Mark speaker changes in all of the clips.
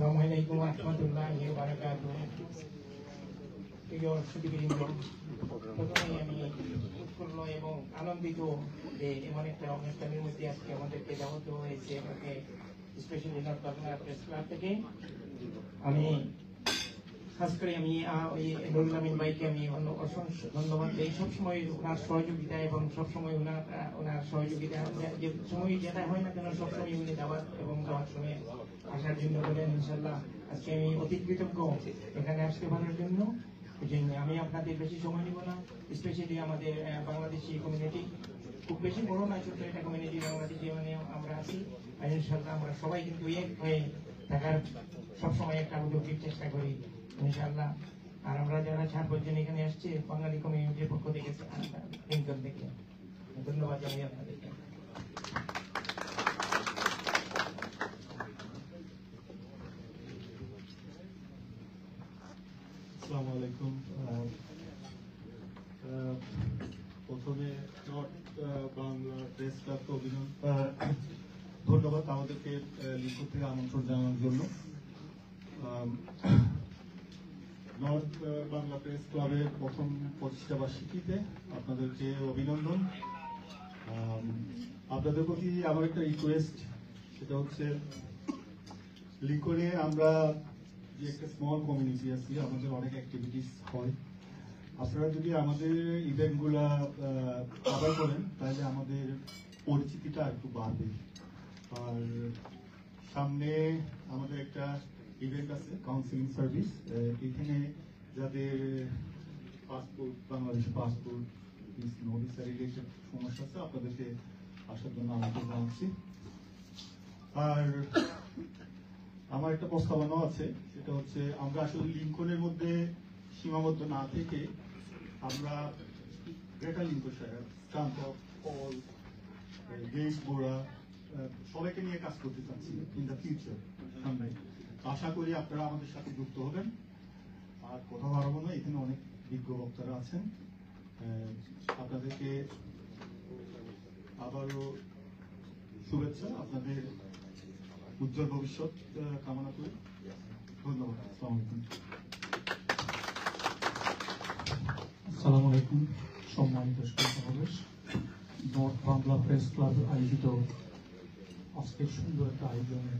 Speaker 1: আসসালামু আলাইকুম ওয়া রাহমাতুল্লাহি ওয়া বারাকাতুহু। প্রিয় সুধীবৃন্দ, প্রথমেই আমি উৎফুল্ল এবং আনন্দিত যে এমন একটা অনুষ্ঠানের মধ্যে আজকে আমাদেরকে দাওয়াত হয়েছে, আমাকে specially north Bangla press club থেকে। আমি খাস করে আমি ওই নুরুল আমিন ভাইকে আমি অসংখ্য ধন্যবাদ দিই। সবসময় ওনার সহযোগিতা এবং সবসময় ওনার সহযোগিতা যে সময় যেটা হয় না কেন সবসময় উনি দাওয়াত এবং দাওয়াত সময় আসার জন্য বলেন। ইনশাল্লাহ আজকে আমি অতি কৃতজ্ঞ এখানে আসতে পারার জন্য। আমি আপনাদের বেশি সময় নিব না। স্পেশালি আমাদের বাংলাদেশি কমিউনিটি খুব বেশি বড় না, ছোট্ট একটা কমিউনিটি বাংলাদেশি মানে আমরা আছি। ইনশাল্লাহ আমরা সবাই কিন্তু এক হয়ে থাকার সবসময় একটা উদ্যোগের চেষ্টা করি ইনশাল্লাহ। আর আমরা যারা 4 বছর এখানে আসছি বাঙালি কমিউনিটির পক্ষ থেকে লিঙ্কন থেকে ধন্যবাদ জানাই আপনাদেরকে।
Speaker 2: আসসালামু আলাইকুম। প্রথমে নর্থ বাংলা প্রেস ক্লাবকে ধন্যবাদ আমাদেরকে লিঙ্কন থেকে আমন্ত্রণ জানানোর জন্য। নর্থ বাংলা প্রেস ক্লাবের প্রথম প্রতিষ্ঠা বার্ষিকীতে আপনাদেরকে অভিনন্দন। আপনাদের প্রতি আমার একটা রিকোয়েস্ট, সেটা হচ্ছে লিঙ্কনে আমরা যে একটা স্মল কমিউনিটি আছি, আমাদের অনেক অ্যাক্টিভিটিস হয়। আপনারা যদি আমাদের ইভেন্টগুলা কভার করেন তাহলে আমাদের পরিচিতিটা একটু বাড়বে। আর সামনে আমাদের একটা ইভেন্ট আছে কাউন্সিলিং সার্ভিস, এখানে যাদের পাসপোর্ট বাংলাদেশের পাসপোর্ট ভিসা রিলেটেড সমস্যা আছে আপনাদেরকে আসার জন্য আমন্ত্রণ জানাচ্ছি। আর আমার একটা প্রস্তাবনা আছে, সেটা হচ্ছে আমরা আসলে লিঙ্কনের মধ্যে সীমাবদ্ধ না থেকে আমরা গ্রেটার লিঙ্কনশায়ার, স্টানফোর্ড, পল, গেইসবোরা সবাইকে নিয়ে কাজ করতে চাচ্ছি ইন দ্য ফিউচার সামনে। আশা করি আপনারা আমাদের সাথে যুক্ত হবেন। আর কথা বাড়াবো না, এখানে অনেক বিজ্ঞ বক্তারা আছেন। আপনাদেরকে আবারও শুভেচ্ছা, আপনাদের উজ্জ্বল ভবিষ্যৎ কামনা করি। ধন্যবাদ। আসসালামু আলাইকুম।
Speaker 3: আসসালামু আলাইকুম। সম্মানিত সমাবেশ, নর্থ বাংলা প্রেস ক্লাব আয়োজিত আজকের সুন্দর একটা আয়োজনে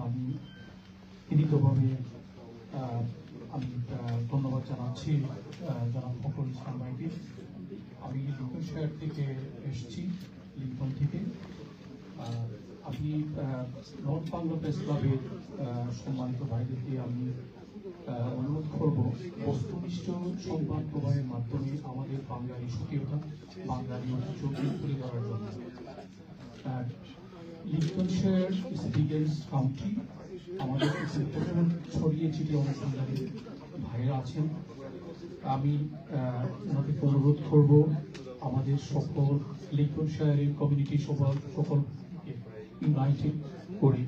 Speaker 3: আমি বিনীতভাবে আমি ধন্যবাদ জানাচ্ছি জনাব ফখরুল ইসলাম ভাইকে। আমি লিঙ্কনশায়ার থেকে এসেছি, লিঙ্কন থেকে। আমি নর্থ বাংলা প্রেস ক্লাবের সম্মানিত ভাইদেরকে আমি অনুরোধ করব বস্তুনিষ্ঠ সংবাদ প্রবাহের মাধ্যমে আমাদের বাঙালি স্বকীয়তা, বাঙালি ঐতিহ্য তুলে ধরার জন্য। লিঙ্কনশায়ার ইজ দ্য বিগেস্ট কাউন্ট্রি। আমাদের কিছু প্রচুর ছড়িয়ে ছিটিয়ে অনুসন্ধানী ভাইরা আছেন। আমি ওনাদেরকে অনুরোধ করব আমাদের সকল লিঙ্কনশায়ারের কমিউনিটি সকল ইউনাইটেড করে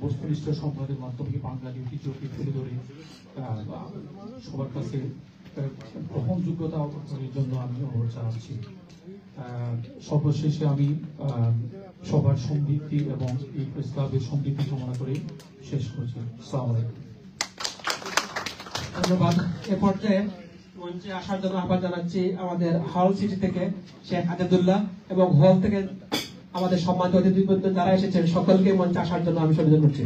Speaker 3: বস্তুনিষ্ঠ সংবাদের মাধ্যমে বাঙালি ঐতিহ্যকে তুলে ধরে সবার কাছে গ্রহণযোগ্যতা অর্জনের জন্য আমি অনুরোধ জানাচ্ছি। সর্বশেষে আমি সবার সমৃদ্ধি এবং এই প্রেস ক্লাবের সমৃদ্ধি কামনা করে শেষ করছি। আসসালামু আলাইকুম।
Speaker 4: ধন্যবাদ। এ পর্যায়ে মঞ্চে আসার জন্য আহ্বান জানাচ্ছি আমাদের হল সিটি থেকে শেখ আজাদুল্লাহ এবং হল থেকে আমাদের সম্মানিত অতিথিবৃন্দ যারা এসেছেন সকলকে মঞ্চে আসার জন্য আমি সম্বোধন করছি।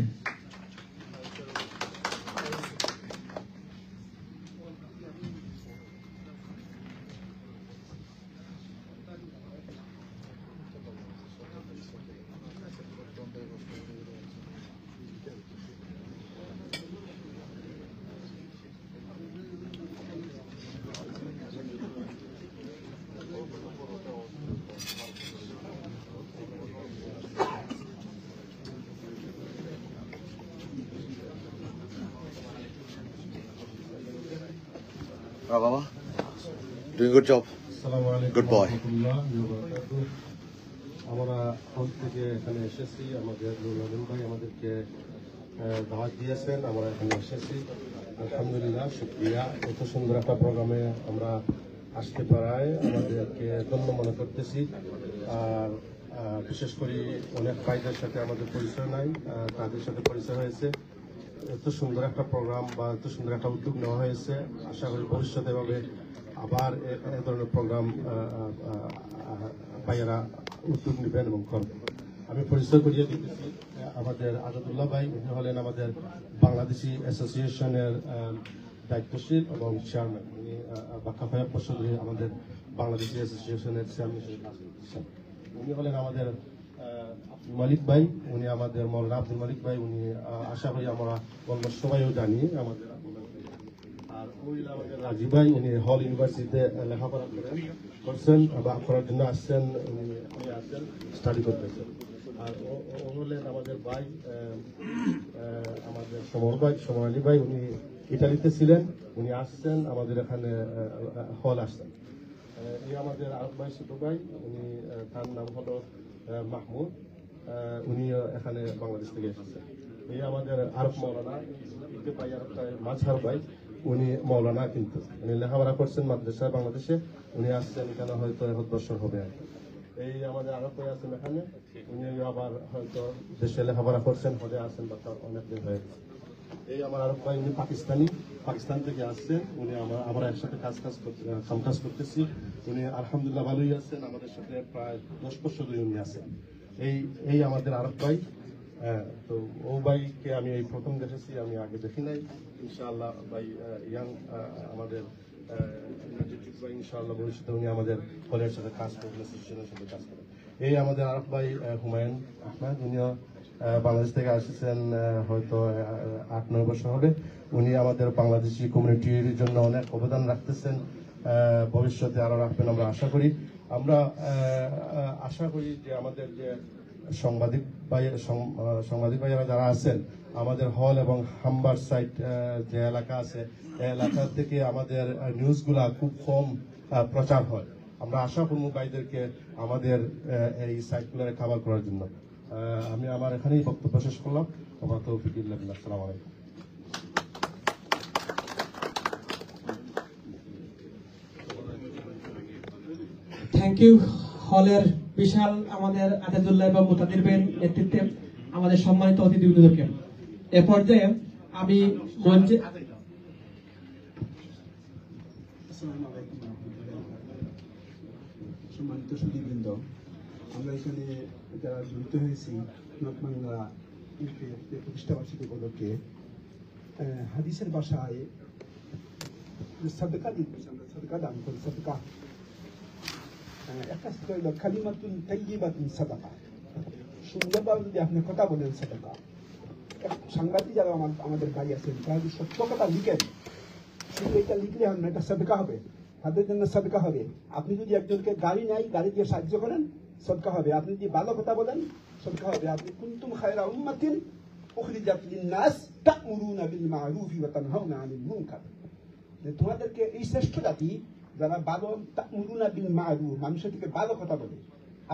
Speaker 5: Baba, doing a good job. Good boy.
Speaker 6: আমরা হল থেকে এখানে এসেছি, আমাদের নুরুল ভাই আমাদেরকে দাওয়াত দিয়েছেন, আমরা এখানে এসেছি। আলহামদুলিল্লাহ, শুকরিয়া। এত সুন্দর একটা প্রোগ্রামে আমরা আসতে পারায় আমাদেরকে ধন্য মনে করতেছি। আর বিশেষ করে অনেক ভাইদের সাথে আমাদের পরিচয় নাই, তাদের সাথে পরিচয় হয়েছে। এত সুন্দর একটা প্রোগ্রাম বা এত সুন্দর একটা উদ্যোগ নেওয়া হয়েছে। আশা করি ভবিষ্যতে এভাবে আবার এ ধরনের প্রোগ্রাম ভাইয়েরা উদ্যোগ নেবেন এবং করবেন। আমি পরিচয় করিয়ে দিতেছি, আমাদের আজাদুল্লাহ ভাই, উনি হলেন আমাদের বাংলাদেশি অ্যাসোসিয়েশনের দায়িত্বশীল এবং চেয়ারম্যান। উনি বাক্কাফায়া পরিষদে আমাদের বাংলাদেশি অ্যাসোসিয়েশনের চেয়ারম্যান হিসেবে কাজ করতেছেন। উনি হলেন আমাদের আব্দুল মালিক ভাই, উনি আমাদের মৌলানা আব্দুল মালিক ভাই, উনি আশা করি আমরা অলমোস্ট সবাইও জানি আমাদের। আর ওই আমাদের রাজীব ভাই, উনি হল ইউনিভার্সিটিতে লেখাপড়া করছেন বা করার জন্য আসছেন, উনি আসছেন স্টাডি করতেছেন। আর ও হলেন আমাদের ভাই, আমাদের সমর আলী ভাই, উনি ইটালিতে ছিলেন, উনি আসছেন আমাদের এখানে হল আসছেন। এই আমাদের আরব ভাই, ছোট ভাই, উনি তার নাম হলো মাহমুদ, উনি এখানে বাংলাদেশ থেকে এসেছেন। এই আমাদের আরব মৌলানা ভাই, মাঝহার ভাই, উনি মৌলানা, কিন্তু উনি লেখাপড়া করছেন মাদ্রাসায় বাংলাদেশে, উনি আসছেন এখানে হয়তো 1 বছর হবে। এই আমাদের আরব ভাই আছেন এখানে, উনি আবার হয়তো দেশে লেখাপড়া করছেন, হলে আসছেন বা অনেকদিন হয়ে গেছে। এই আমার আরব ভাই, উনি পাকিস্তান থেকে আসছেন, উনি আমরা একসাথে কাজ করতেছি। উনি আলহামদুলিল্লাহ ভালোই আছেন, আমাদের সাথে প্রায় 10 বছর ধরে উনি আছেন। এই আমাদের আরব ভাই। তো ও ভাইকে আমি এই প্রথম দেখেছি, আমি আগে দেখি নাই। ইনশাআল্লাহ ভাই ইয়াং আমাদের ভাই, ইনশাআল্লাহ ভবিষ্যতে উনি আমাদের হলের সাথে কাজ করবেন, অ্যাসোসিয়েশনের সাথে কাজ করবেন। এই আমাদের আরব ভাই হুমায়ুন আহমেদ, উনিও বাংলাদেশ থেকে আসছেন হয়তো 8-9 বছর হবে। উনি আমাদের বাংলাদেশি কমিউনিটির জন্য অনেক অবদান রাখতেছেন, ভবিষ্যতে আরো রাখবেন আমরা আশা করি। আমরা আশা করি যে আমাদের যে সাংবাদিক ভাইয়েরা যারা আছেন, আমাদের হল এবং হাম্বার সাইট যে এলাকা আছে, এই এলাকা থেকে আমাদের নিউজগুলা খুব কম প্রচার হয়। আমরা আশা করবো ভাইদেরকে আমাদের এই সাইটগুলোর কভার করার জন্য। আমি আমার এখানেই বক্তব্য শেষ করলাম। আমার তৌফিক ইল্লাহ বিল্লাহ। আসসালামু আলাইকুম।
Speaker 4: Thank you. হলের বিশাল আমাদের আজাদুল্লাহ এবং মুতাদির ভাইয়ের নেতৃত্বে আমাদের সম্মানিত অতিথিবৃন্দকে। এ পর্যায়ে আমি মঞ্চে
Speaker 7: সম্মানিত সুধীবৃন্দ, আমরা এখানে যারা জড়িত হয়েছি নর্থ বাংলা প্রতিষ্ঠাবার্ষিকী উপলক্ষে হাদিসের ভাষায় সাদকা দিতেছি, আমরা সাদকা দান করি। সাদকা একটা হইল কালিমাতুন তাইয়্যিবাতুন সাদাকা। সুন্দরভাবে যদি আপনি কথা বলেন সাদাকা। সাংবাদিক যারা আমাদের ভাই আছেন, তারা যদি সত্য কথা লিখেন, শুধু এটা লিখলে হবে না, এটা সাদকা হবে, তাদের জন্য সদকা হবে। আপনি যদি একজনকে গাড়ি নাই, গাড়ি দিয়ে সাহায্য করেন, সদকা হবে। আপনি যদি ভালো কথা বলেন, সদকা হবে। আপনি কুনতুম খায়রা উম্মাতিন উখরিজাত লিন-নাস তা'মুরুনা বিল মা'রুফি ওয়া তানহাউনা আনিল মুনকার। যে তোমাদেরকে এই শ্রেষ্ঠ জাতি যারা ভালো, তা'মুরুনা বিল মা'রুফ, মানুষের থেকে ভালো কথা বলে,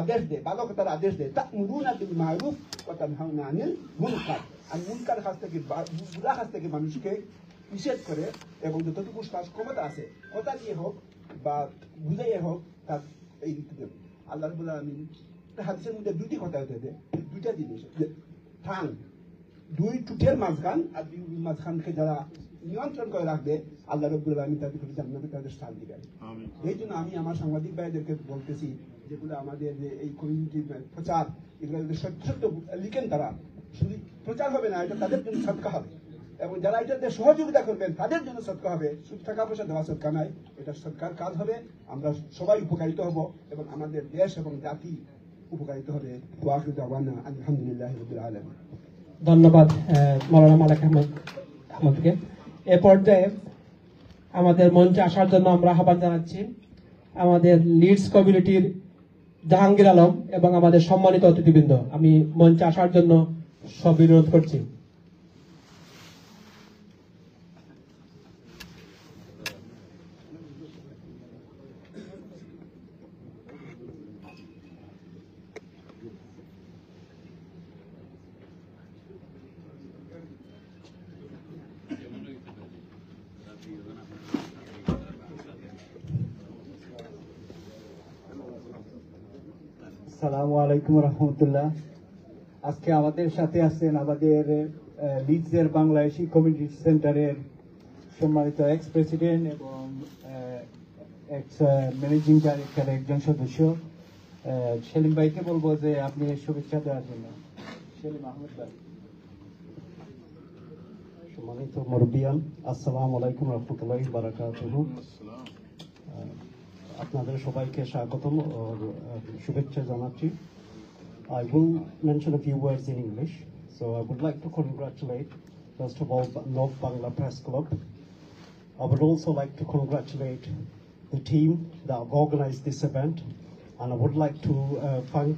Speaker 7: আদেশ দেয়, ভালো কথার আদেশ দেয়। তা'মুরুনা বিল মা'রুফ ওয়া তানহাউনা আনিল মুনকার। আর মুনকার কাজ থেকে, বুরা কাজ থেকে মানুষকে নিষেধ করে, এবং যতটুকু ক্ষমতা আছে কথা দিয়ে হোক বা বুঝাইয়ে হোক তার এই দিতে আল্লাহ রাব্বুল আলামিন হাদিসের মধ্যে দুইটি কথা হতে দেয়, দুইটা জিনিস, ঠাং, দুই টুটের মাঝখান, আর দুই মাঝখানকে যারা নিয়ন্ত্রণ করে রাখবে, আল্লাহ রাব্বুল আলামিন তাদের জান্নাতে তাদের স্থান দিবেন। এই জন্য আমি আমার সাংবাদিক ভাইদেরকে বলতেছি, যেগুলো আমাদের যে এই কমিউনিটির প্রচার, এগুলো যদি সত্য লিখেন, তারা শুধু প্রচার হবে না, এটা তাদের জন্য সদকা হবে। এবং যারা এটাতে সহযোগিতা করবেন তাদের জন্য সদকা হবে। শুধু টাকা পয়সা দেওয়া সদকা নয়, এটা সরকার কাজ হবে। আমরা সবাই উপকারিত হব এবং আমাদের দেশ এবং জাতি উপকারিত হবে। আলহামদুলিল্লাহি রাব্বিল আলামিন।
Speaker 4: ধন্যবাদ মৌলানা মালেক আহমদকে। এ পর্যায়ে আমাদের মঞ্চে আসার জন্য আমরা আহ্বান জানাচ্ছি আমাদের লিডস কমিউনিটির জাহাঙ্গীর আলম এবং আমাদের সম্মানিত অতিথিবৃন্দ। আমি মঞ্চে আসার জন্য সবিরোধ করছি।
Speaker 8: আসসালামু আলাইকুম রহমতুল্লাহ। আজকে আমাদের সাথে আছেন আমাদের লিডসের বাংলাদেশি কমিউনিটি সেন্টারের সম্মানিত এক্স প্রেসিডেন্ট এবং এক্স ম্যানেজিং ডাইরেক্টর একজন সদস্য সেলিম ভাইকে বলবো যে আপনি শুভেচ্ছা দেওয়ার জন্য। সেলিম আহমেদ ভাই।
Speaker 6: সম্মানিত মুরব্বিয়ান, আসসালামু আলাইকুম রহমতুল্লাহি বারাকাতুহু। আপনাদের সবাইকে স্বাগতম ও শুভেচ্ছা জানাচ্ছি। I will mention a few words in English. So I would like to congratulate, first of all, North Bangla Press Club. I would also like to congratulate the team that have organized this event. And I would like to thank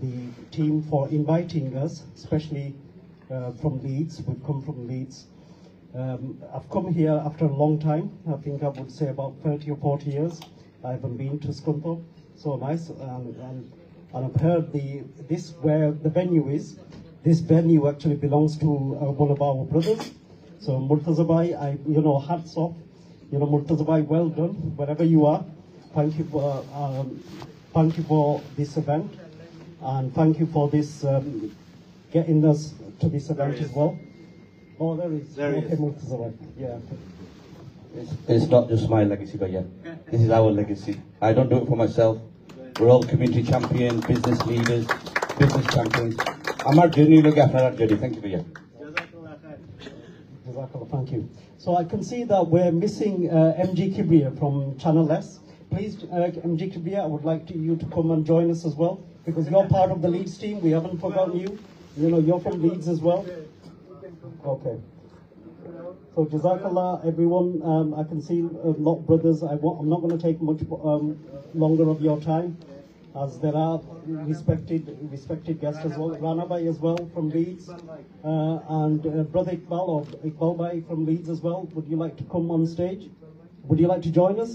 Speaker 6: the team for inviting us, especially from Leeds. We've come from Leeds. I've come here after a long time. I think I would say about 30 or 40 years. I haven't been to Scunthorpe. So nice. And I've heard this where the venue is. This venue actually belongs to one of our brothers. So Murtaza Bhai, hats off. Murtaza Bhai, well done wherever you are. Thank you for this event, and thank you for this getting us to this event as well. Oh, there is. Okay, Murtaza Bhai. Yeah.
Speaker 9: It's not just my legacy, but yeah, this is our legacy. I don't do it for myself. We're all community champions, business leaders, business champions. Our journey, look after our journey. Thank you, Bhaiya.
Speaker 6: Thank you. So I can see that we're missing MG Kibriya from Channel S. Please, MG Kibriya, I would like you to come and join us as well, because you're part of the Leeds team. We haven't forgotten you. You're from Leeds as well. Okay. So Jazakallah, everyone. I can see a lot of brothers. I'm not going to take much longer of your time, as there are respected guests as well. Rana Bhai as well from Leeds, and brother Iqbal Bhai from Leeds as well. Would you like to come on stage? Would you like to join us?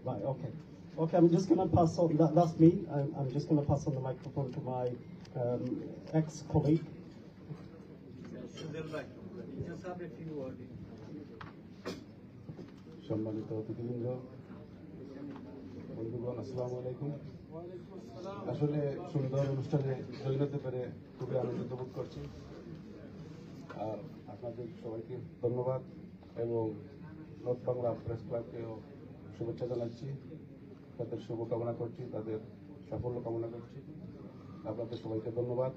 Speaker 6: Right. Okay. Okay. I'm just going to pass on. That's me. I'm just going to pass on the microphone to my ex-colleague.
Speaker 10: সম্মানিত অতিথিবৃন্দ, বন্ধুগণ, আসসালামু আলাইকুম। আসলে সুন্দর অনুষ্ঠানে join হতে পেরে খুবই আনন্দিত বোধ করছি। আর আপনাদের সবাইকে ধন্যবাদ এবং নর্থ বাংলা প্রেস ক্লাবকেও শুভেচ্ছা জানাচ্ছি, তাদের শুভকামনা করছি, তাদের সাফল্য কামনা করছি। আপনাদের সবাইকে ধন্যবাদ।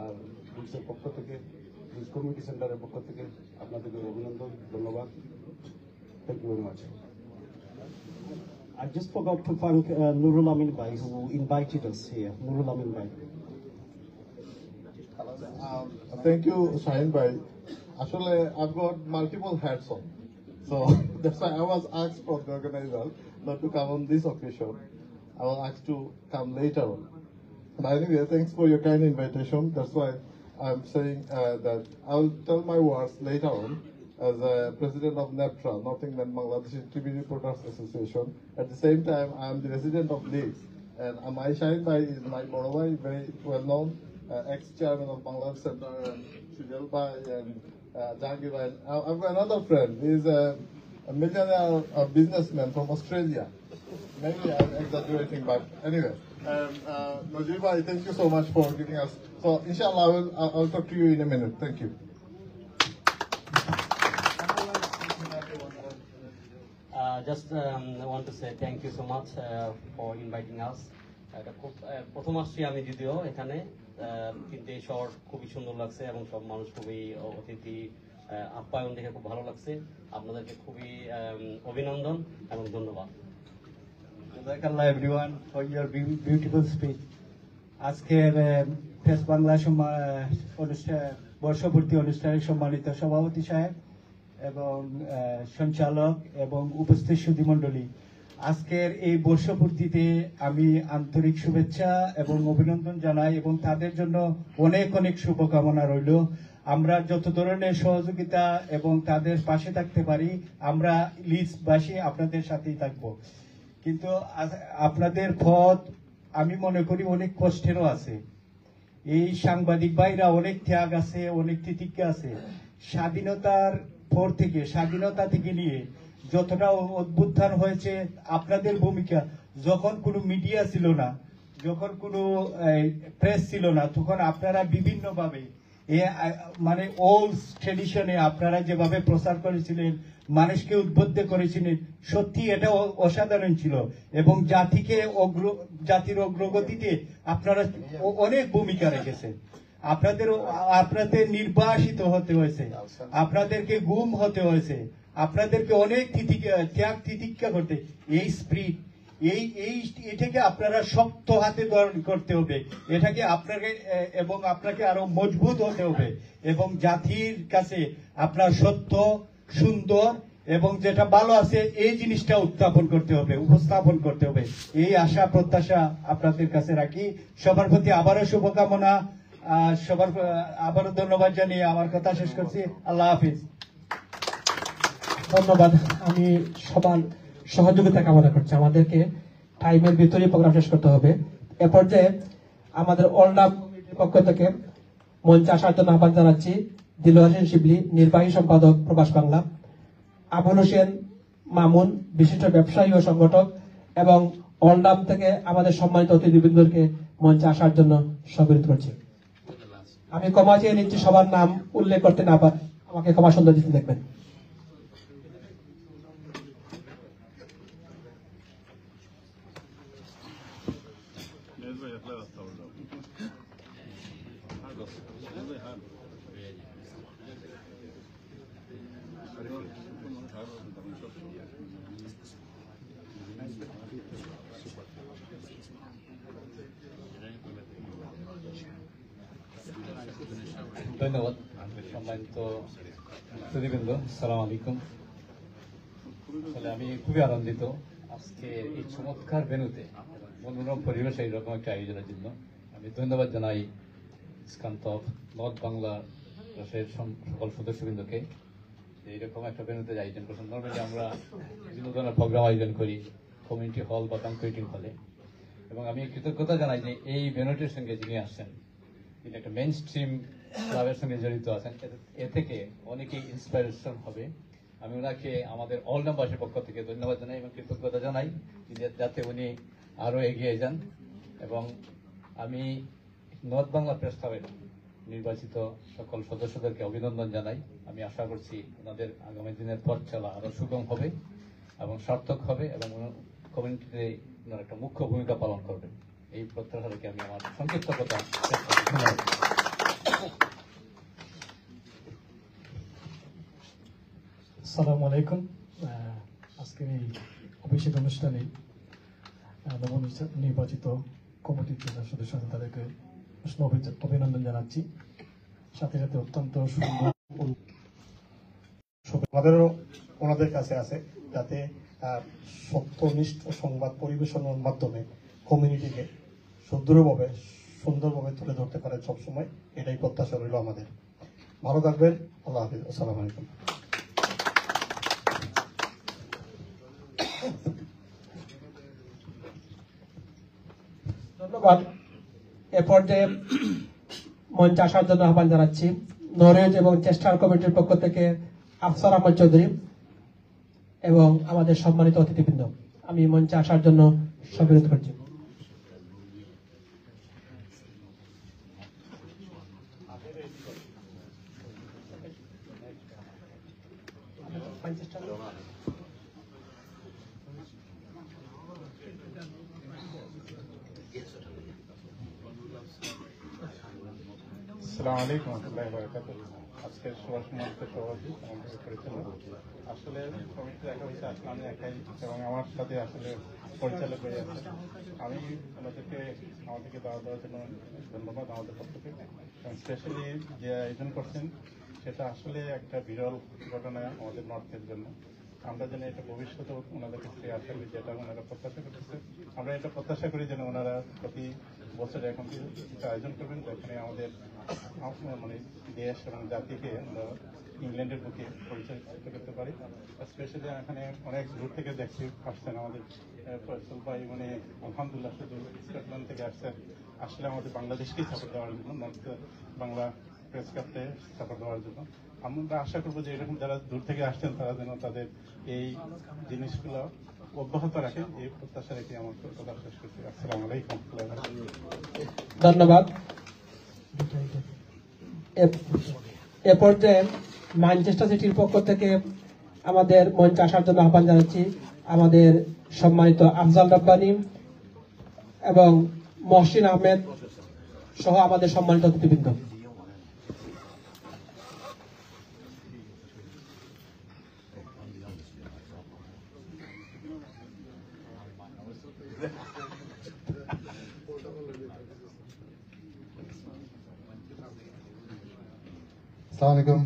Speaker 10: আর লিডসের পক্ষ থেকে, লিডস কমিউনিটি সেন্টারের পক্ষ থেকে আপনাদেরকে অভিনন্দন, ধন্যবাদ। Thank you very much.
Speaker 6: I just forgot to thank Nurul Amin Bhai, who invited us here. Nurul Amin Bhai.
Speaker 11: Thank you, Shahin Bhai. Actually, I've got multiple hats on. So that's why I was asked from the organizer not to come on this occasion. I was asked to come later on. But anyway, thanks for your kind invitation. That's why I'm saying that I'll tell my words later on. As a president of NEPTRA, North England Bangladeshi TV Reporters Association. At the same time, I am the resident of Leeds. And my Shahin Bhai is my Borobai, very well known, ex-chairman of Bangladesh Center, and Shujal Bhai and Jahangir Bhai. I've got another friend. He's a millionaire businessman from Australia. Maybe I'm exaggerating, but anyway. Najib Bhai, thank you so much for giving us. So, inshallah, I'll talk to you in a minute. Thank you.
Speaker 12: Just want to say thank you so much for inviting us. প্রথম আসছি আমি যদিও এখানে, কিন্তু এই শহর খুবই সুন্দর লাগছে এবং সব মানুষ খুবই অতিথি আপ্যায়ন দেখে খুব ভালো লাগছে। আপনাদেরকে খুবই অভিনন্দন এবং ধন্যবাদ।
Speaker 8: Jazakallah everyone for your beautiful speech. আজকের প্রেস বাংলা বর্ষপূর্তি অনুষ্ঠানের সম্মানিত সভাপতি সাহেব এবং সঞ্চালক এবং উপস্থিত সুধীমণ্ডলী, আজকের এই বর্ষপূর্তিতে আমি আন্তরিক শুভেচ্ছা এবং অভিনন্দন জানাই এবং তাদের জন্য অনেক অনেক শুভকামনা রইল। আমরা যত ধরনের সহযোগিতা এবং তাদের পাশে থাকতে পারি, আমরা লিডসবাসী আপনাদের সাথেই থাকবো। কিন্তু আপনাদের পথ আমি মনে করি অনেক কষ্টেরও আছে। এই সাংবাদিক ভাইরা অনেক ত্যাগ আছে, অনেক তিতিক্ষা আছে। স্বাধীনতার পর থেকে, স্বাধীনতা থেকে নিয়ে যতটা অভ্যুত্থান হয়েছে, আপনাদের ভূমিকা, যখন কোনো মিডিয়া ছিল না যখন কোনো প্রেস ছিল না, তখন আপনারা বিভিন্নভাবে মানে ওল্ড ট্রেডিশনে আপনারা যেভাবে প্রচার করেছিলেন, মানুষকে উদ্বুদ্ধ করেছিলেন, সত্যি এটা অসাধারণ ছিল এবং জাতির অগ্রগতিতে আপনারা অনেক ভূমিকা রেখেছেন। আপনাদের নির্বাসিত হতে হয়েছে, আপনাদেরকে গুম হতে হয়েছে, আপনাদেরকে অনেক ত্যাগ তিতিক্ষা করতে, এই স্পিরিট এটাকে আপনারা শক্ত হাতে ধারণ করতে হবে, এটাকে আপনাকে আরো মজবুত হতে হবে এবং জাতির কাছে আপনার সত্য, সুন্দর এবং যেটা ভালো আছে এই জিনিসটা উপস্থাপন করতে হবে। এই আশা প্রত্যাশা আপনাদের কাছে রাখি। সবার প্রতি আবারও শুভকামনা, আবারও ধন্যবাদ জানিয়ে আমার কথা শেষ করছি। আল্লাহ হাফিজ।
Speaker 4: ধন্যবাদ। আমি সবার সহযোগিতা কামনা করছি। আমাদেরকে টাইমের ভিতরে প্রোগ্রাম শেষ করতে হবে। এ পর্যায়ে আমাদের অলরাউন্ড কমিটির পক্ষ থেকে মঞ্চে আসার জন্য আহ্বান জানাচ্ছি দিলওয়ার হোসেন শিবলি, নির্বাহী সম্পাদক প্রবাস বাংলা, আবুল হোসেন মামুন, বিশিষ্ট ব্যবসায়ী ও সংগঠক, এবং অলরাউন্ড থেকে আমাদের সম্মানিত অতিথিবৃন্দকে মঞ্চে আসার জন্য সহযোগিতা করছি। আমি ক্ষমা চেয়ে নিচ্ছি, সবার নাম উল্লেখ করতে না পারে আমাকে ক্ষমা সুন্দর দিতে দেখবেন।
Speaker 13: ধন্যবাদ। সম্মানিত অতিথিবৃন্দ, আসসালামু আলাইকুম। আসলে আমি খুবই আনন্দিত আজকে এই চমৎকার ভেন্যুতে মনোরম পরিবেশ এইরকম একটা আয়োজনের জন্য। আমি ধন্যবাদ জানাই স্কান্ত নর্থ বাংলা রাষ্ট্রের সকল সদস্যবৃন্দকে এইরকম একটা ভেন্যুতে আয়োজন করছেন। নর্মালি আমরা বিভিন্ন ধরনের প্রোগ্রাম আয়োজন করি কমিউনিটি হল বা কনক্রিটিং হলে, এবং আমি কৃতজ্ঞতা জানাই যে এই ভেন্যুটির সঙ্গে যিনি আসছেন, তিনি একটা মেইন স্ট্রিম ক্লাবের সঙ্গে জড়িত আছেন। এ থেকে অনেকেই ইন্সপিরেশন হবে। আমি ওনাকে আমাদের অলরাউন্ডবাসীর পক্ষ থেকে ধন্যবাদ জানাই এবং কৃতজ্ঞতা জানাই যাতে উনি আরো এগিয়ে যান। এবং আমি নর্থ বাংলা প্রেস ক্লাবের নির্বাচিত সকল সদস্যদেরকে অভিনন্দন জানাই। আমি আশা করছি ওনাদের আগামী দিনের পথ চলা আরো সুগম হবে এবং সার্থক হবে এবং কমিউনিটিতে ওনার একটা মুখ্য ভূমিকা পালন করবেন। এই প্রত্যাশা রেখে আমি আমার সংক্ষিপ্ত কথা শেষ করছি।
Speaker 3: আসসালামু আলাইকুম। আজকের এই অভিষেক অনুষ্ঠানে নবনির্বাচিত কমিটির সদস্য তাদেরকে অভিনন্দন জানাচ্ছি। সাথে সাথে অত্যন্ত সুন্দর
Speaker 2: আমাদেরও ওনাদের কাছে আছে, যাতে সত্যনিষ্ঠ সংবাদ পরিবেশনের মাধ্যমে কমিউনিটিকে সুন্দরভাবে তুলে ধরতে পারে সবসময়। এটাই প্রত্যাশা রইল আমাদের। ভালো থাকবেন। আল্লাহ হাফিজ। আসসালামু আলাইকুম।
Speaker 4: ধন্যবাদ। এ পর্যায়ে মঞ্চে আসার জন্য আহ্বান জানাচ্ছি নরেজ এবং চেষ্টার কমিটির পক্ষ থেকে আফসার আহমদ চৌধুরী এবং আমাদের সম্মানিত অতিথিবৃন্দ। আমি মঞ্চে আসার জন্য সহযোগিতা করছি।
Speaker 14: আসসালামু আলাইকুম ওয়া বারাকাতুহু। আজকের সভাপতি আমাদের পরিচালক, আসলে কমিটি দেখা হয়েছে আসলে আমি একাই এবং আমার সাথে আসলে পরিচালক হয়ে আছে। আমি ওনাদেরকে আমাদেরকে দাওয়া দেওয়ার জন্য ধন্যবাদ আমাদের পক্ষ থেকে। স্পেশালি যে আয়োজন করছেন সেটা আসলে একটা বিরল ঘটনা আমাদের নর্থের জন্য। আমরা যেন এটা ভবিষ্যতে ওনাদের কাছ থেকে আশা করি, যেটা ওনারা প্রত্যাশা করতেছে, আমরা এটা প্রত্যাশা করি যেন ওনারা প্রতি বছরে এখন কিছু আয়োজন করবেন, যেখানে আমাদের মানে দেশ এবং জাতিকে আমরা ইংল্যান্ডের বুকে পরিচয় করতে পারি। স্পেশালি এখানে অনেক দূর থেকে দেখতে আসছেন আমাদের ফয়সল ভাই, মানে আলহামদুলিল্লাহ শুধু স্কটল্যান্ড থেকে আসছেন আসলে আমাদের বাংলাদেশকেই সাপোর্ট দেওয়ার জন্য, নর্থ বাংলা প্রেস ক্লাবকে সাপোর্ট দেওয়ার জন্য। আমরা আশা করবো যে এরকম যারা দূর থেকে আসছেন তারা যেন তাদের এই জিনিসগুলো অব্যাহত রাখেন এই প্রত্যাশা রেখে আমার কথা শেষ করছি। আসসালামু আলাইকুম।
Speaker 4: ধন্যবাদ। এ পর্যায়ে ম্যানচেস্টার সিটির পক্ষ থেকে আমাদের মঞ্চে আসার জন্য আহ্বান জানাচ্ছি আমাদের সম্মানিত আফজাল রাব্বানী এবং মহসিন আহমেদ সহ আমাদের সম্মানিত অতিথিবৃন্দ।
Speaker 11: আসসালামু আলাইকুম।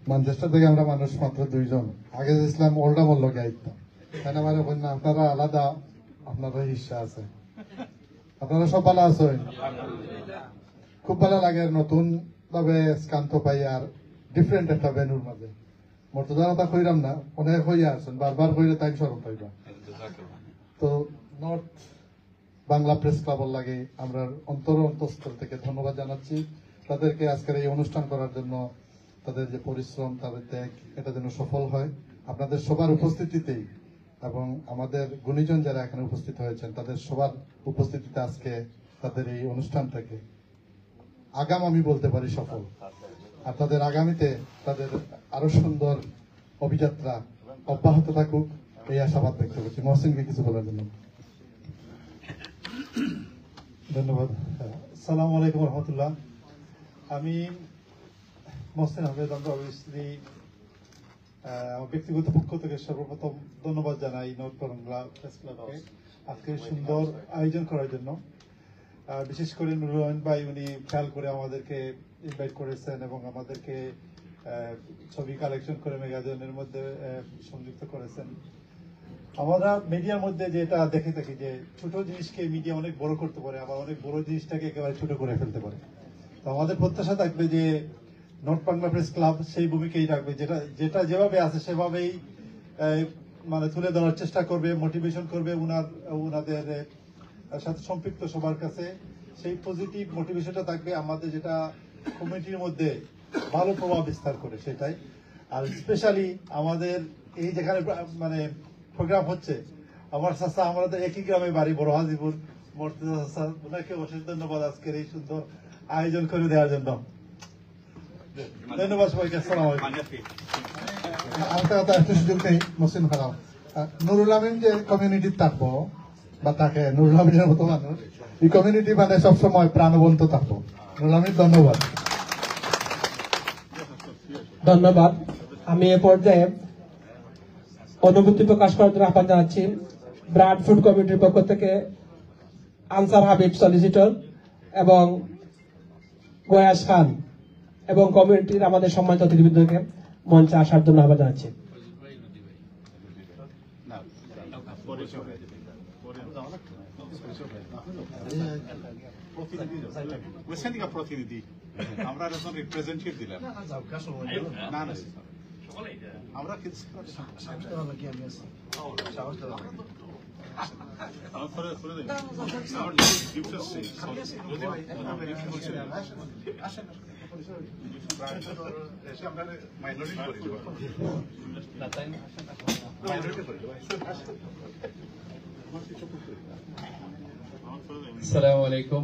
Speaker 11: ম্যানচেস্টার থেকে আমরা মানুষ মাত্র 2 জন। আগে ইসলাম ওল্ডা বলল গাইতাম কেন মানে বললাম আপনারা আলাদা, আপনারা হিসা আছে, আপনারা সব ভালো আছেন? খুব ভালো লাগে নতুন ভাবে স্কান্ত পাই আর ডিফারেন্ট একটা ভেনুর মাঝে। মর্তদার কথা কইরাম না, অনেক হইয়া আছেন, বারবার কইলে তাই স্মরণ পাইবা। তো নর্থ বাংলা প্রেস ক্লাবের লাগে আমরা অন্তঃস্থল থেকে ধন্যবাদ জানাচ্ছি তাদেরকে আজকের এই অনুষ্ঠান করার জন্য। তাদের যে পরিশ্রম, তাদের ত্যাগ, এটা যেন সফল হয় আপনাদের সবার উপস্থিতিতেই এবং আমাদের গুণীজন যারা এখানে উপস্থিত হয়েছেন তাদের সবার উপস্থিতিতে আজকে তাদের এই অনুষ্ঠান থেকে আগাম আমি বলতে পারি সফল। আর তাদের আগামীতে তাদের আরো সুন্দর অভিযাত্রা অব্যাহত থাকুক এই আশাবাদ ব্যক্ত করছি। মহসিনকে কিছু বলার জন্য।
Speaker 2: ধন্যবাদ। আসসালামু আলাইকুম রহমতুল্লাহ। আমি মহসিন আহমেদ, আমরা অবভিয়াসলি আমার ব্যক্তিগত পক্ষ থেকে সর্বপ্রথম ধন্যবাদ জানাই নর্থ বাংলা প্রেস ক্লাবকে আজকে সুন্দর আয়োজন করার জন্য। বিশেষ করে নুরুল আমিন ভাই উনি খেয়াল করে আমাদেরকে ইনভাইট করেছেন এবং আমাদেরকে ছবি কালেকশন করে ম্যাগাজিনের মধ্যে সংযুক্ত করেছেন। আমরা মিডিয়ার মধ্যে যেটা দেখে থাকি যে ছোট জিনিসকে মিডিয়া অনেক বড় করতে পারে, আবার অনেক বড় জিনিসটাকে একেবারে ছোট করে ফেলতে পারে। তো আমাদের প্রত্যাশা থাকবে যে নর্থ বাংলা প্রেস ক্লাব সেই ভূমিকাই রাখবে, যেটা যেভাবে আছে সেভাবেই মানে তুলে ধরার চেষ্টা করবে, মোটিভেশন করবে উনাদের সাথে সম্পৃক্ত সবার কাছে। সেই পজিটিভ মোটিভেশনটা থাকবে আমাদের, যেটা কমিটির মধ্যে ভালো প্রভাব বিস্তার করে সেটাই। আর স্পেশালি আমাদের এই যেখানে মানে প্রোগ্রাম হচ্ছে, আমার চাচা, আমরা তো একই গ্রামে বাড়ি, বড় হাজিপুর, মর্তুজা চাচা, ওনাকে অশেষ ধন্যবাদ আজকের এই সুন্দর আয়োজন করে দেওয়ার জন্য। ধন্যবাদ সবাইকে। আসসালামু আলাইকুম।
Speaker 11: আরেকটা কথা একটু সুযোগ নেই মহসিন খারাপ, নুরুল আমিন যে কমিউনিটি থাকবো বা তাকে নুরুল আমিনের মতো মানুষ এই কমিউনিটি মানে সবসময় প্রাণবন্ত থাকবো। নুরুল আমিন ধন্যবাদ।
Speaker 4: ধন্যবাদ। আমি এ পর্যায়ে অনুভূতি প্রকাশ করার জন্য আহ্বান জানাচ্ছি ব্রাডফুড কমিটির পক্ষ থেকে আনসার হাবিব সলিসিটর এবং গয়াস খান এবং কমিটির আমাদের সম্মানিত অতিথিবৃন্দকে মঞ্চে আসার জন্য আহ্বান জানাচ্ছি।
Speaker 14: প্রতিনিধি আমরা যখন রিপ্রেজেন্টেটিভ দিলাম না না আমরা
Speaker 13: আসসালামু আলাইকুম।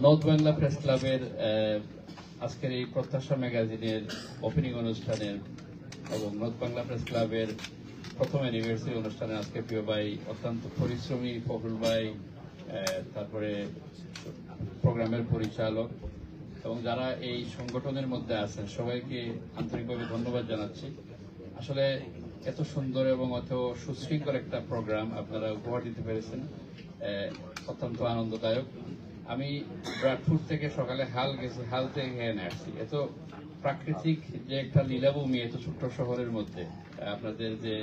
Speaker 13: নর্থ বাংলা প্রেস ক্লাবের আজকের এই প্রত্যাশা ম্যাগাজিনের ওপেনিং অনুষ্ঠানের এবং নর্থ বাংলা প্রেস ক্লাবের প্রথম অ্যানিভার্সারি অনুষ্ঠানে আজকে প্রিয় ভাই, অত্যন্ত পরিশ্রমী ফখরুল ভাই, তারপরে প্রোগ্রামের পরিচালক এবং যারা এই সংগঠনের মধ্যে আছেন সবাইকে আন্তরিকভাবে ধন্যবাদ জানাচ্ছি। আসলে এত সুন্দর এবং এত সুশৃঙ্খল একটা প্রোগ্রাম আপনারা উপহার দিতে পেরেছেন, অত্যন্ত আনন্দদায়ক। আমি ব্রাডফুড থেকে সকালে হাল গেছি, হাল থেকে এখানে আসছি। এত প্রাকৃতিক যে একটা লীলাভূমি এত ছোট্ট শহরের মধ্যে, আপনাদের যে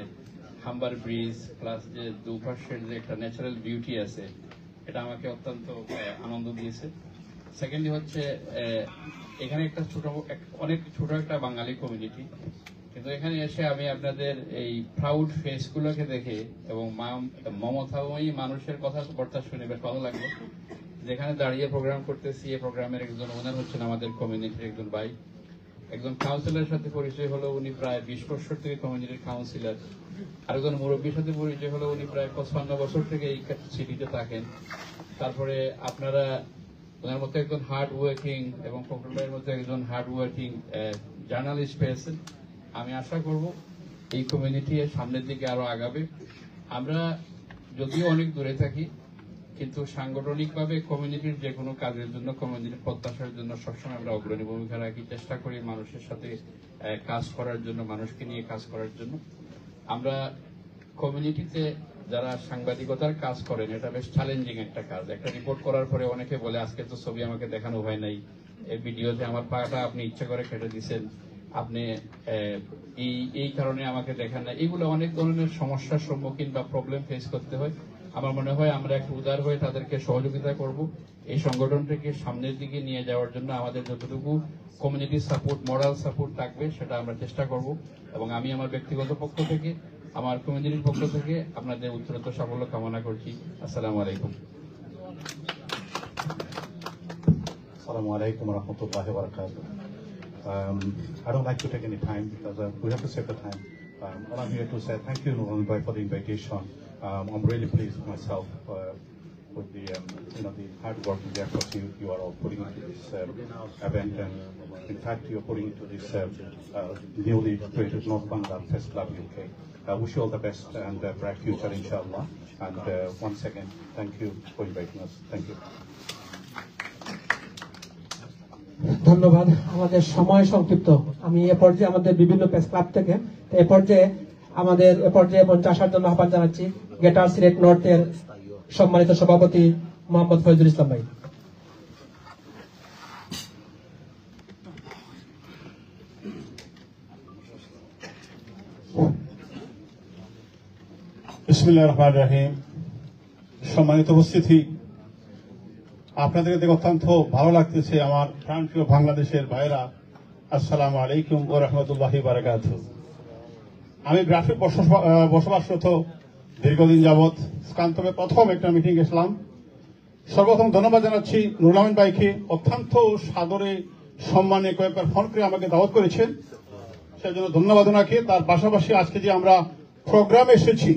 Speaker 13: হাম্বার ব্রিজ প্লাস যে দুপাশের যে একটা ন্যাচারাল বিউটি আছে, এটা আমাকে অত্যন্ত আনন্দ দিয়েছে। সেকেন্ডলি হচ্ছে এখানে একটা অনেক ছোট একটা বাঙালি কমিউনিটি, কিন্তু এখানে এসে আমি আপনাদের এই প্রাউড ফেসগুলোকে দেখে এবং মমতাময়ী মানুষের কথাবার্তা শুনে বেশ ভালো লাগলো যেখানে দাঁড়িয়ে প্রোগ্রাম করতেছি এই প্রোগ্রামের একজন ওনার হচ্ছেন আমাদের কমিউনিটির একজন ভাই, একজন কাউন্সিলরের সাথে পরিচয় হলো, উনি প্রায় 20 বছর থেকে কমিউনিটির কাউন্সিলর। আরেকজন মুরব্বীর সাথে পরিচয় হলো, উনি প্রায় 55 বছর থেকে এই সিটিতে থাকেন। তারপরে আপনারা ওনার মতো একজন হার্ড ওয়ার্কিং এবং ফখরুলের মতো একজন হার্ড ওয়ার্কিং জার্নালিস্ট পেয়েছেন। আমি আশা করব এই কমিউনিটি সামনের দিকে আরো আগাবে। আমরা যদিও অনেক দূরে থাকি, কিন্তু সাংগঠনিকভাবে কমিউনিটির যে কোনো কাজের জন্য, কমিউনিটির প্রত্যাশার জন্য সবসময় আমরা অগ্রণী ভূমিকা রাখি, চেষ্টা করি মানুষের সাথে কাজ করার জন্য, মানুষকে নিয়ে কাজ করার জন্য। আমরা কমিউনিটিতে যারা সাংবাদিকতার কাজ করেন, এটা বেশ চ্যালেঞ্জিং একটা কাজ। একটা রিপোর্ট করার পরে অনেকে বলে আজকে তো ছবি আমাকে দেখানো হয় নাই, এই ভিডিওতে আমার পাটা আপনি ইচ্ছা করে কেটে দিচ্ছেন, আপনি এই কারণে আমাকে দেখান না। এগুলো অনেক ধরনের সমস্যার সম্মুখীন বা প্রবলেম ফেস করতে হয়। আমার মনে হয় আমরা একটু উদার হয়ে তাদেরকে সহযোগিতা করব। এই সংগঠনটিকে সামনের দিকে নিয়ে যাওয়ার জন্য আমাদের যতটুকু কমিউনিটি সাপোর্ট, মোরাল সাপোর্ট থাকবে সেটা আমরা চেষ্টা করব। এবং আমি আমার ব্যক্তিগত পক্ষ থেকে, আমার কমিউনিটির পক্ষ থেকে আপনাদের উত্তরোত্তর সাফল্য কামনা করছি। আসসালামু আলাইকুম।
Speaker 15: Assalamu alaikum wa rahmatullahi wa barakatuh. I don't like to take any time because we have to save the time. All I'm here to say thank you, Nurul Bhai, for the invitation. I'm really pleased myself with the the hard work and the efforts you are all putting into this event, and in fact you're putting into this newly created North Bangla Press Club UK. Wish you all the best and bright future, inshallah. And once again, thank you for inviting us. Thank you.
Speaker 4: ধন্যবাদ। আমাদের সময় সংক্ষিপ্ত। আমি এ পর্যায়ে আমাদের বিভিন্ন press club থেকে এ পর্যায়ে মঞ্চে আসার জন্য আহ্বান জানাচ্ছি গ্রেটার সিলেট নর্থের সম্মানিত সভাপতি মোহাম্মদ ফয়জুল ইসলাম ভাই।
Speaker 16: বিসমিল্লাহির রহমানির রহিম। সম্মানিত উপস্থিতি, আপনাদের দেখে অত্যন্ত ভালো লাগতেছে আমার প্রাণপ্রিয় বাংলাদেশের ভাইরা। আসসালামু আলাইকুম ওয়া রাহমাতুল্লাহি ওয়া বারাকাতুহু। আমি গ্রাফে বসবাসরত দীর্ঘদিন যাবৎ স্কান্তবে প্রথম একটা মিটিং গেছিলাম। সর্বপ্রথম ধন্যবাদ জানাচ্ছি নুরুল আমিন ভাইকে, অত্যন্ত সাদরে সম্মানে কয়েকবার ফোন করে আমাকে দাওয়াত করেছেন, সেজন্য ধন্যবাদ ওনাকে। তার পাশাপাশি আজকে যে আমরা প্রোগ্রামে এসেছি,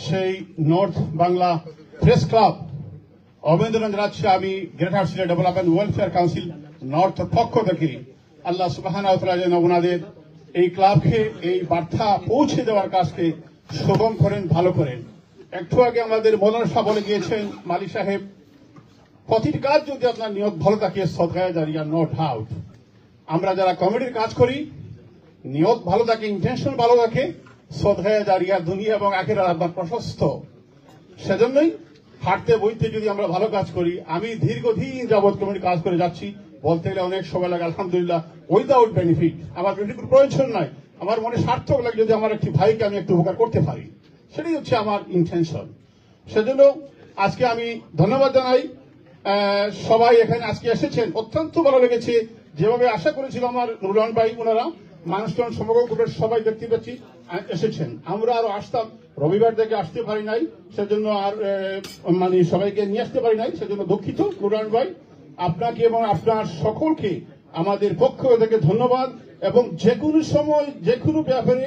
Speaker 16: সেই নর্থ বাংলা প্রেস ক্লাব অভিনন্দন জানাচ্ছি আমি greater Sylhet development welfare council north পক্ষ থেকে। আল্লাহ সুবহানাহু ওয়া তাআলা যেন ওনাদের এই ক্লাবকে এই বার্তা পৌঁছে দেওয়ার কাজকে সুগম করেন, ভালো করেন। একটু আগে আমাদের মৌলানা সাহেব বলে গিয়েছেন, মালিক সাহেব, প্রতিটি কাজ যদি আপনার নিয়ত ভালো থাকে, সদকায়ে জারিয়া নো ডাউট। আমরা যারা কমিটির কাজ করি, নিয়ত ভালো থাকে, ইন্টেনশন ভালো থাকে, সদকায়ে জারিয়া দুনিয়া এবং আখিরাত আপনার প্রশস্ত। সেজন্যই হাঁটতে বইতে যদি আমরা ভালো কাজ করি, আমি দীর্ঘদিন যাবৎ কমিটি কাজ করে যাচ্ছি, বলতে গেলে অনেক সময় লাগে আলহামদুলিল্লাহ, উইদাউট বেনিফিট। আমার বেনিফিট প্রয়োজন নাই, আমার মনে সার্থক লাগে যদি আমার একটি ভাইকে আমি একটু উপকার করতে পারি, সেটাই হচ্ছে আমার ইন্টেনশন। সেজন্য আজকে আমি ধন্যবাদ জানাই সবাই এখানে আজকে এসেছেন। অত্যন্ত ভালো লেগেছে, যেভাবে আশা করেছিল আমার নুরুল ভাই, ওনারা মানুষজন সমগ্র গ্রুপের সবাই দেখতে পাচ্ছি এসেছেন। আমরা আরো আসতাম, রবিবার থেকে আসতে পারি নাই, সেজন্য আর মানে সবাইকে নিয়ে আসতে পারি নাই, সেজন্য দুঃখিত। নুরুল ভাই, আপনাকে এবং আপনার সকলকে আমাদের পক্ষ থেকে ধন্যবাদ। এবং যে কোনো সময় যে কোনো ব্যাপারে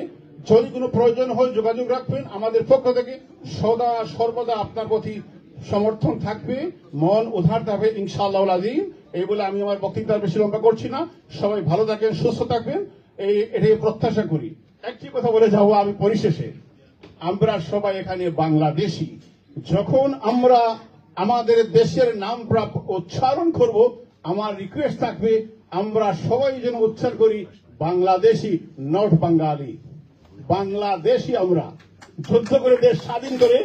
Speaker 16: যদি কোনো প্রয়োজন হয় যোগাযোগ রাখবেন। আমাদের পক্ষ থেকে সদা সর্বদা আপনার প্রতি সমর্থন থাকবে, মন উধার থাকবে ইনশাআল্লাহ আযীম। এই বলে আমি আমার বক্তৃতা বেশি লম্বা করছি না। সবাই ভালো থাকেন, সুস্থ থাকবেন, এটাই প্রত্যাশা করি। একটি কথা বলে যাবো আমি পরিশেষে, আমরা সবাই এখানে বাংলাদেশি। যখন আমরা আমাদের দেশের নাম উচ্চারণ করব, আমার রিকোয়েস্ট থাকবে আমরা সবাই যেন উচ্চারণ করি বাংলাদেশি, নট বাঙালি। বাংলাদেশি। আমরা যুদ্ধ করে দেশ স্বাধীন করে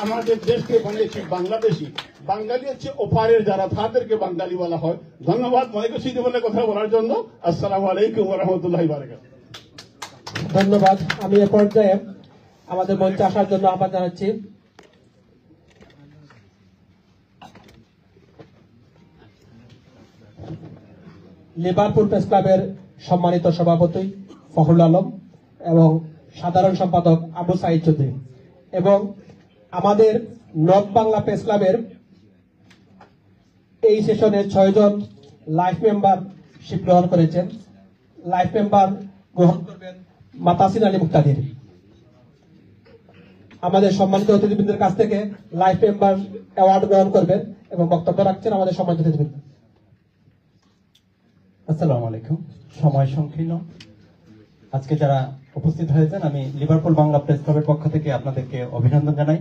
Speaker 16: আমাদের দেশকে বানিয়েছি বাংলাদেশি। বাঙালি হচ্ছে ওপারের যারা, তাদেরকে বাঙালি বলা হয়। ধন্যবাদ মনে করছি বলে কথা বলার জন্য। আসসালামু আলাইকুম ওয়া রাহমাতুল্লাহি ওয়া বারাকাতুহু।
Speaker 4: ধন্যবাদ। আমি এ পর্যায়ে আমাদের মঞ্চে আসার জন্য আহ্বান জানাচ্ছি লিভারপুল প্রেস ক্লাবের সম্মানিত সভাপতি ফখরুল আলম এবং সাধারণ সম্পাদক আবু সাইদ চৌধুরী এবং আমাদের নর্থ বাংলা প্রেস ক্লাবের এই সেশনে 6 জন লাইফ মেম্বারশিপ গ্রহণ করেছেন। লাইফ মেম্বার গ্রহণ করবেন মাতাসিন আলী মুক্তাদির। আমাদের সম্মানিত অতিথিবৃন্দের কাছ থেকে লাইফ মেম্বার অ্যাওয়ার্ড গ্রহণ করবেন এবং বক্তব্য রাখছেন আমাদের সম্মানিত অতিথিবৃন্দ।
Speaker 8: আসসালামু আলাইকুম। সময় সংকীর্ণ, আজকে যারা উপস্থিত হয়েছেন আমি লিভারপুল বাংলা প্রেস ক্লাবের পক্ষ থেকে আপনাদেরকে অভিনন্দন জানাই।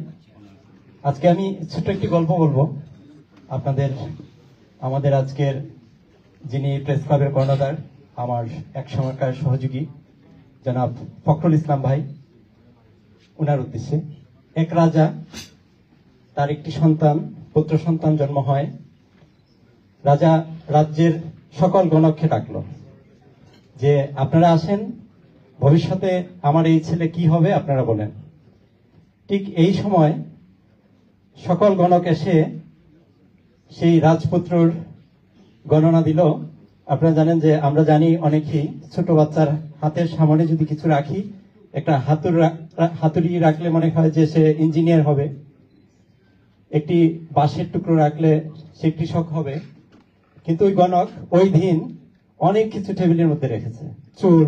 Speaker 8: আজকে আমি ছোট্ট একটি গল্প বলবো আপনাদের। আমাদের আজকের যিনি প্রেস ক্লাবের কর্ণধার, আমার এক সময়কার সহযোগী জনাব ফখরুল ইসলাম ভাই, ওনার উদ্দেশ্যে। এক রাজা, তার একটি সন্তান, পুত্র সন্তান জন্ম হয়। রাজা রাজ্যের সকল গণককে ডাকলো যে আপনারা আসেন, ভবিষ্যতে আমার এই ছেলে কি হবে আপনারা বলেন। ঠিক এই সময় সকল গণক এসে সেই রাজপুত্রর গণনা দিল। আপনারা জানেন যে আমরা জানি অনেকেই ছোট বাচ্চার হাতের সামনে যদি কিছু রাখি, একটা হাতুড়ি রাখলে মনে হয় যে সে ইঞ্জিনিয়ার হবে, একটি বাঁশের টুকরো রাখলে সে কৃষক হবে। কিন্তু ওই গণক ওই দিন অনেক কিছু টেবিলের মধ্যে রেখেছে, চুল,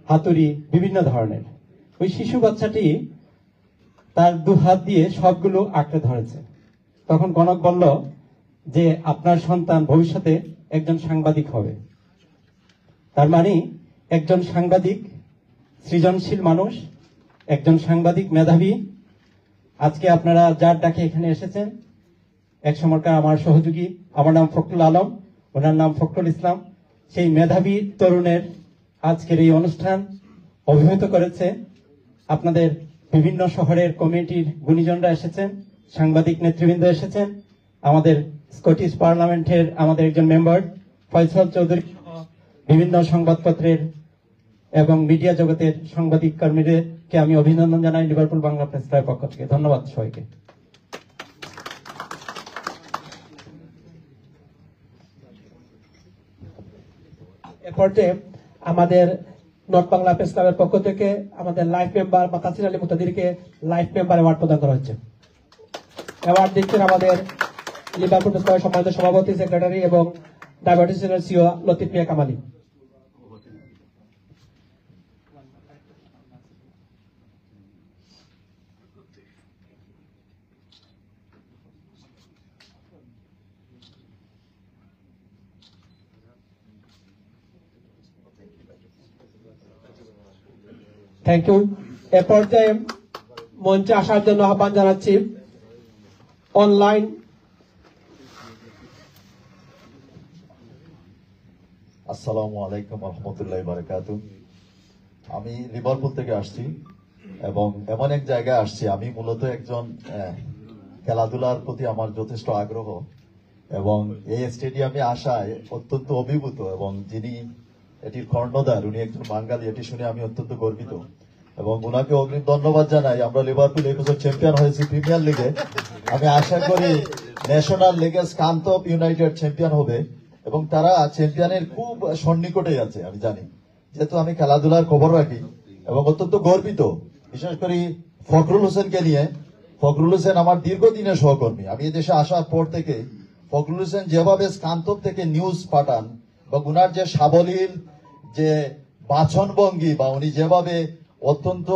Speaker 8: হাতুড়ি, বিভিন্ন ধরনের। ওই শিশু বাচ্চাটি তার 2 হাত দিয়ে সবগুলো আঁকড়ে ধরেছে। তখন গণক বলল যে আপনার সন্তান ভবিষ্যতে একজন সাংবাদিক হবে। তার মানে একজন সাংবাদিক সৃজনশীল মানুষ, একজন সাংবাদিক মেধাবী। আজকে আপনারা যার ডাকে এখানে এসেছেন, এক সময়কার আমার সহযোগী, আমার নাম ফখরুল আলম, ওনার নাম ফখরুল ইসলাম। সেই মেধাবী তরুণের আজকের এই অনুষ্ঠান অভিভূত করেছে। আপনাদের বিভিন্ন শহরের কমিটির গুণীজনরা এসেছেন, সাংবাদিক নেতৃবৃন্দ এসেছেন, আমাদের স্কটিশ পার্লামেন্টের আমাদের একজন মেম্বার ফয়সাল চৌধুরী সহ বিভিন্ন সংবাদপত্রের এবং মিডিয়া জগতের সাংবাদিক কর্মীদেরকে আমি অভিনন্দন জানাই লিভারপুল বাংলা প্রেস ক্লাবের পক্ষ থেকে। ধন্যবাদ সবাইকে।
Speaker 4: এ পর্যায়ে আমাদের নর্থ বাংলা প্রেস ক্লাবের পক্ষ থেকে আমাদের লাইফ মেম্বার মাতাসিন আলী মুক্তাদিরকে লাইফ মেম্বার অ্যাওয়ার্ড প্রদান করা হচ্ছে। অ্যাওয়ার্ড দিচ্ছেন আমাদের লিভারপুল প্রেস ক্লাবের সম্মানিত সভাপতি, সেক্রেটারি এবং diabetes centre CO Latif Mia Kamali. Thank you. এ পর্যায়ে মঞ্চে আসার জন্য আহ্বান জানাচ্ছি অনলাইন
Speaker 17: আসসালামু আলাইকুম রহমতুল্লাহ বারাকাতু। আমি লিভারপুল থেকে আসছি এবং এমন এক জায়গায় আসছি, আমি মূলত একজন খেলাধুলার প্রতি আমার যথেষ্ট আগ্রহ এবং এই স্টেডিয়ামে আসায় অত্যন্ত অভিভূত এবং যিনি এটির কর্ণধার উনি একজন বাঙালি, এটি শুনে আমি অত্যন্ত গর্বিত এবং ওনাকে অগ্রিম ধন্যবাদ জানাই। আমরা লিভারপুল এই বছর চ্যাম্পিয়ন হয়েছি প্রিমিয়ার লিগে, আমি আশা করি ন্যাশনাল লিগে স্কান্তপ ইউনাইটেড চ্যাম্পিয়ন হবে এবং তারা চ্যাম্পিয়নের খুব সন্নিকটে আছে আমি জানি, যেহেতু আমি খেলাধুলার খবর রাখি এবং অত্যন্ত গর্বিত বিশেষ করে ফখরুল হোসেনকে নিয়ে। ফখরুল হোসেন আমার দীর্ঘদিনের সহকর্মী। আমি এদেশে আসার পর থেকে ফখরুল হোসেন যেভাবে স্কান্তপ থেকে নিউজ পাঠান বা উনার যে সাবলীল যে বাচনভঙ্গি বা উনি যেভাবে অত্যন্ত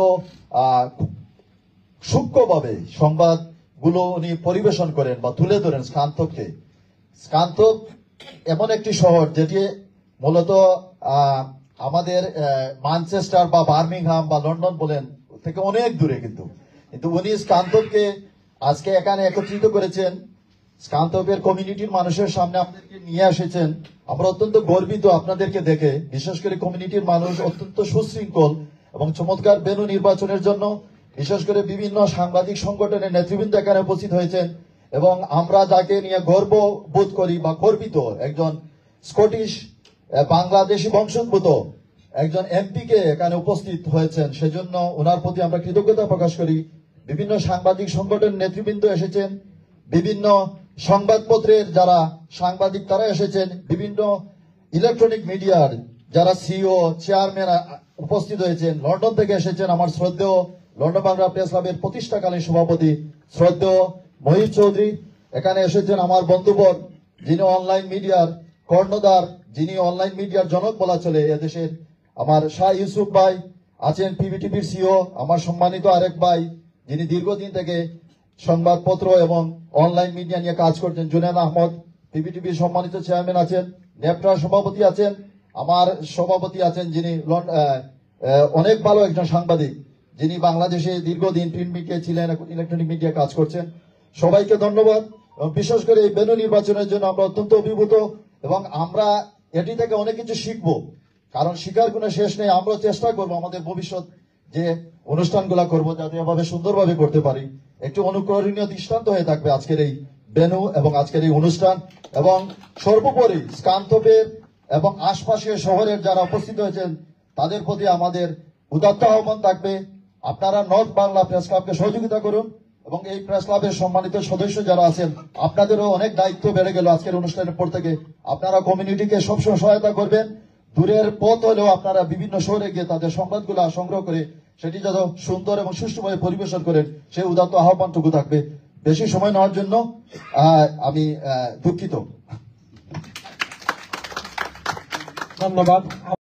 Speaker 17: সূক্ষ্মভাবে সংবাদগুলো উনি পরিবেশন করেন বা তুলে ধরেন স্কান্তপকে। স্কান্তপ এমন একটি শহর যেটি মূলত আমাদের ম্যানচেস্টার বা বার্মিংহাম বা লন্ডন বলেন থেকে অনেক দূরে, কিন্তু উনি স্কান্তপকে আজকে এখানে একত্রিত করেছেন, স্কান্তপের কমিউনিটির মানুষের সামনে আপনাদেরকে নিয়ে এসেছেন। আমরা অত্যন্ত গর্বিত আপনাদেরকে দেখে, বিশেষ করে কমিউনিটির মানুষ অত্যন্ত সুশৃঙ্খল এবং চমৎকার ভেন্যু নির্বাচনের জন্য বিশেষ করে বিভিন্ন সাংবাদিক সংগঠনের নেতৃবৃন্দ এখানে উপস্থিত হয়েছেন এবং আমরা যাকে নিয়ে গর্ব বোধ করি বা গর্বিত একজন স্কটিশ বাংলাদেশি বংশোদ্ভূত একজন এমপিকে এখানে উপস্থিত হয়েছেন, সেজন্য ওনার প্রতি আমরা কৃতজ্ঞতা প্রকাশ করি। বিভিন্ন সাংবাদিক সংগঠনের নেতৃবৃন্দ এসেছেন, বিভিন্ন সংবাদপত্রের যারা সাংবাদিক তারা এসেছেন, বিভিন্ন ইলেকট্রনিক মিডিয়ার যারা সিইও চেয়ারম্যান উপস্থিত হয়েছেন, লন্ডন থেকে এসেছেন আমার শ্রদ্ধেয় লন্ডন বাংলা প্রেস ক্লাবের প্রতিষ্ঠাকালীন সভাপতি শ্রদ্ধেয় মহিত চৌধুরী, এখানে এসেছেন আমার বন্ধুবর যিনি অনলাইন মিডিয়ার কর্ণধার, যিনি অনলাইন মিডিয়ার জনক বলা চলে এদেশের, আমার শাহ ইউসুফ ভাই আছেন, পিবিটিভির সিও, আমার সম্মানিত আরেক ভাই যিনি দীর্ঘদিন থেকে সংবাদপত্র এবং অনলাইন মিডিয়া নিয়ে কাজ করছেন, জুনেদ আহমদ, পিবিটিভির সম্মানিত চেয়ারম্যান আছেন, নেপটার সভাপতি আছেন, আমার সভাপতি আছেন যিনি অনেক ভালো একজন সাংবাদিক, যিনি বাংলাদেশে দীর্ঘদিন প্রিন্ট মিডিয়া ছিলেন, এখন ইলেকট্রনিক মিডিয়া কাজ করছেন। সবাইকে ধন্যবাদ। বিশেষ করে এই ভেন্যু নির্বাচনের জন্য আমরা অত্যন্ত অভিভূত এবং আমরা এটি থেকে অনেক কিছু শিখবো, কারণ শিকার কোনো শেষ নেই। আমরা চেষ্টা করবো আমাদের ভবিষ্যৎ যে অনুষ্ঠানগুলা করবো যাতে এভাবে সুন্দরভাবে করতে পারি। একটি অনুকরণীয় দৃষ্টান্ত হয়ে থাকবে আজকের এই ভেন্যু এবং আজকের এই অনুষ্ঠান। এবং সর্বোপরি স্কান্তবের এবং আশপাশের শহরের যারা উপস্থিত হয়েছেন তাদের প্রতি আমাদের উদাত্ত আহ্বান থাকবে, আপনারা নর্থ বাংলা প্রেস ক্লাবকে সহযোগিতা করুন এবং এই প্রেস ক্লাবের সম্মানিত সদস্য যারা আছেন আপনাদেরও অনেক দায়িত্ব বেড়ে গেল আজকের অনুষ্ঠানের পর থেকে। আপনারা কমিউনিটিকে সবসময় সহায়তা করবেন, দূরের পথ হলেও আপনারা বিভিন্ন শহরে গিয়ে তাদের সংবাদগুলো সংগ্রহ করে সেটি যত সুন্দর এবং সুষ্ঠুভাবে পরিবেশন করেন সেই উদাত্ত আহ্বানটুকু থাকবে। বেশি সময় নেওয়ার জন্য আমি দুঃখিত।
Speaker 4: ধন্যবাদ।